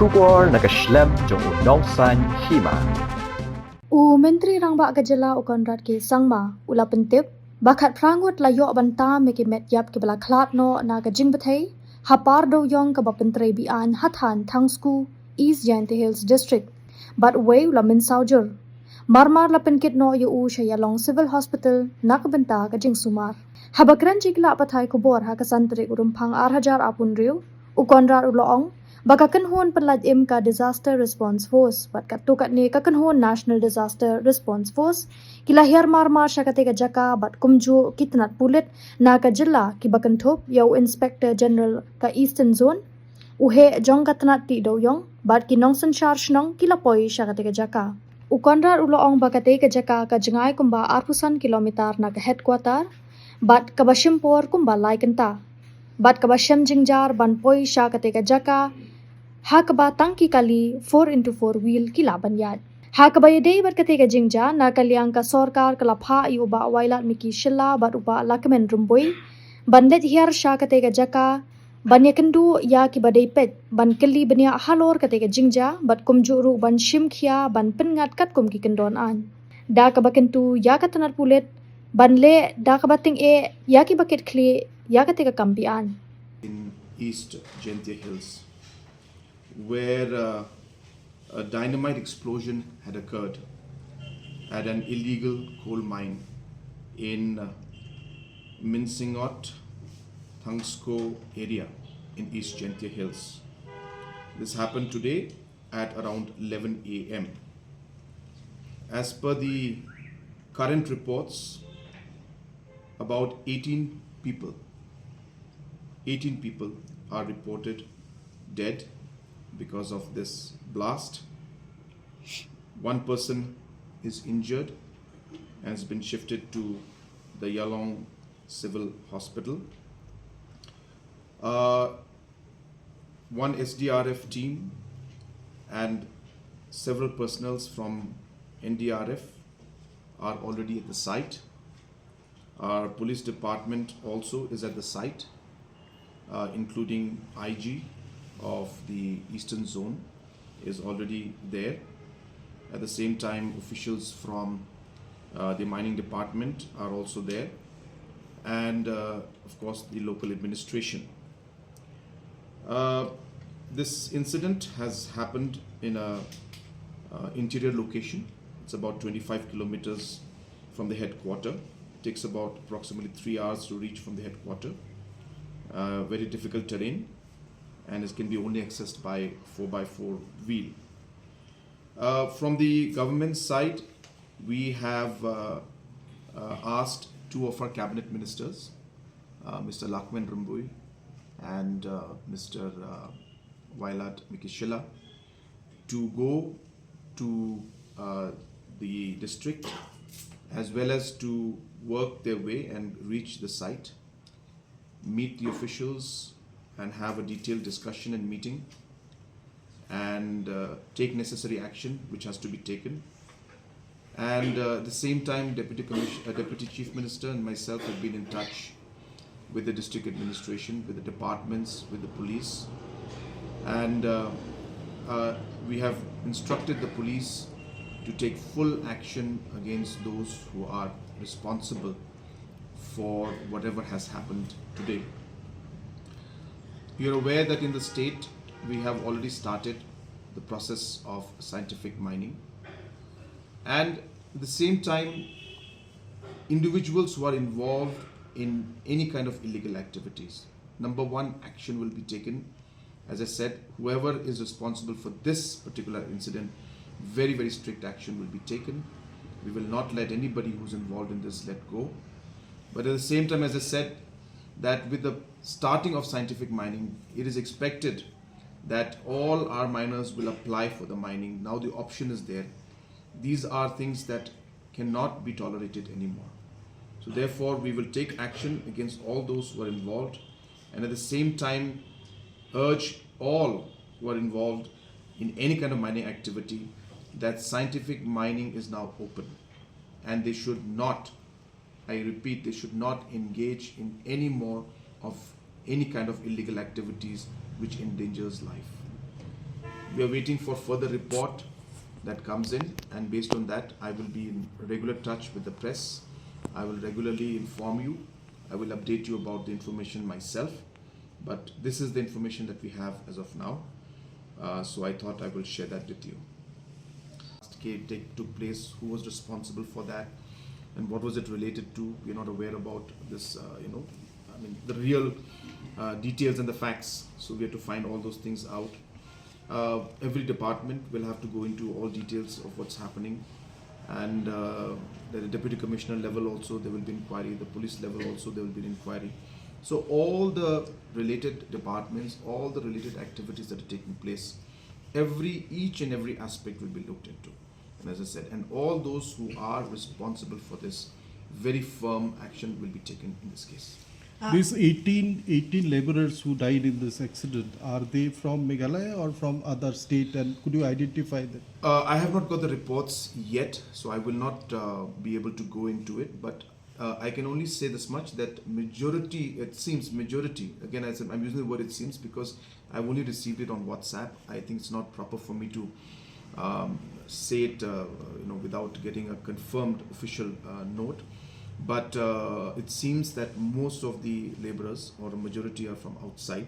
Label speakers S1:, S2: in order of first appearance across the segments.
S1: Shukor nakaslem jong unongsan Hima.
S2: Menteri Rangba Gajala Ukonrat ke Sangma ula pentip bakat prangut layo banta meke met yap ke bala klat no na ka jing bathai hapar do yong ka bapentrai bian hathan Thangsku East Giant Hills District but way ula min saujur marmar la penkit no yu u shaya long civil hospital nak banta ka jing sumar habakran jigla pathai kubor ha ka santre urumphang 8,000 apun riu Ukonrat uloong bakakan hon pelaj im ka disaster response force bat katukat ni kakan hon national disaster response force kila hiar mar syakate ka jaka bat kumju kitnat pulit na ka jilla ki bakan thop yau inspector general ka eastern zone uhe jong katnat ti do yong bat ki nongsan charge nong kila poi syakate ka jaka ukonrar uloong bakate ka jaka ka jengai kumba 8 kilometer na ka headquarter bat kabashimpor kumba laikenta bat kabasham jingjar ban poi syakate ka jaka Hakaba tangki kali 4x4 wheel kila banyad. Hakaba yedei berkate ka jingja na kaliang ka Sorkar kala Phah i uba Wailad miki shilla bat uba Lahkmen rumboi. Bandet Hiar sha kate ka jaka banya kendu ya ki badai pet ban keli banya halor kate ka jingja bat kumjuru ban shimkhia ban pengat kat kum ki kendon an. Da ka bakentu ya ka tanar pulet ban le da ka bating e ya ki baket kli ya kate ka kampian.
S3: In East Giant Hills, where a dynamite explosion had occurred at an illegal coal mine in Minsingot, Thangsku area in East Giant Hills. This happened today at around 11 a.m. As per the current reports, about 18 people are reported dead because of this blast. One person is injured and has been shifted to the Yalong Civil Hospital. One SDRF team and several personnels from NDRF are already at the site. Our police department also is at the site, including IG of the Eastern Zone is already there. At the same time, officials from the mining department are also there, and of course the local administration. This incident has happened in a interior location. It's about 25 kilometers from the headquarter. It takes about approximately 3 hours to reach from the headquarter. Very difficult terrain, and it can be only accessed by 4x4 wheel. From the government side, we have asked two of our cabinet ministers, Mr. Lahkmen and Mr. Wailad Mikishila, to go to the district as well as to work their way and reach the site, meet the officials and have a detailed discussion and meeting, and take necessary action which has to be taken. And at the same time, Deputy Chief Minister and myself have been in touch with the district administration, with the departments, with the police, and we have instructed the police to take full action against those who are responsible for whatever has happened today. You are aware that in the state we have already started the process of scientific mining, and at the same time individuals who are involved in any kind of illegal activities, number one, action will be taken. As I said, whoever is responsible for this particular incident, very, very strict action will be taken. We will not let anybody who's involved in this let go. But at the same time, as I said, that with the starting of scientific mining, it is expected that all our miners will apply for the mining. Now the option is there. These are things that cannot be tolerated anymore. So therefore, we will take action against all those who are involved, and at the same time urge all who are involved in any kind of mining activity that scientific mining is now open, and they should not, I repeat, they should not engage in any more of any kind of illegal activities which endangers life. We are waiting for further report that comes in, and based on that, I will be in regular touch with the press. I will regularly inform you. I will update you about the information myself. But this is the information that we have as of now. So I thought I will share that with you. Took place, who was responsible for that, and what was it related to? We're not aware about this, the real details and the facts. So we have to find all those things out. Every department will have to go into all details of what's happening, and at the deputy commissioner level also there will be inquiry. The police level also there will be an inquiry. So all the related departments, all the related activities that are taking place, each and every aspect will be looked into. And as I said, and all those who are responsible for this, very firm action will be taken in this case.
S4: These 18 laborers who died in this accident, are they from Meghalaya or from other state, and could you identify them?
S3: I have not got the reports yet, so I will not be able to go into it, but I can only say this much, that majority, again I said, I'm using the word it seems because I've only received it on WhatsApp. I think it's not proper for me to say it without getting a confirmed official note. But it seems that most of the laborers, or a majority, are from outside,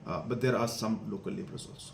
S3: but there are some local laborers also.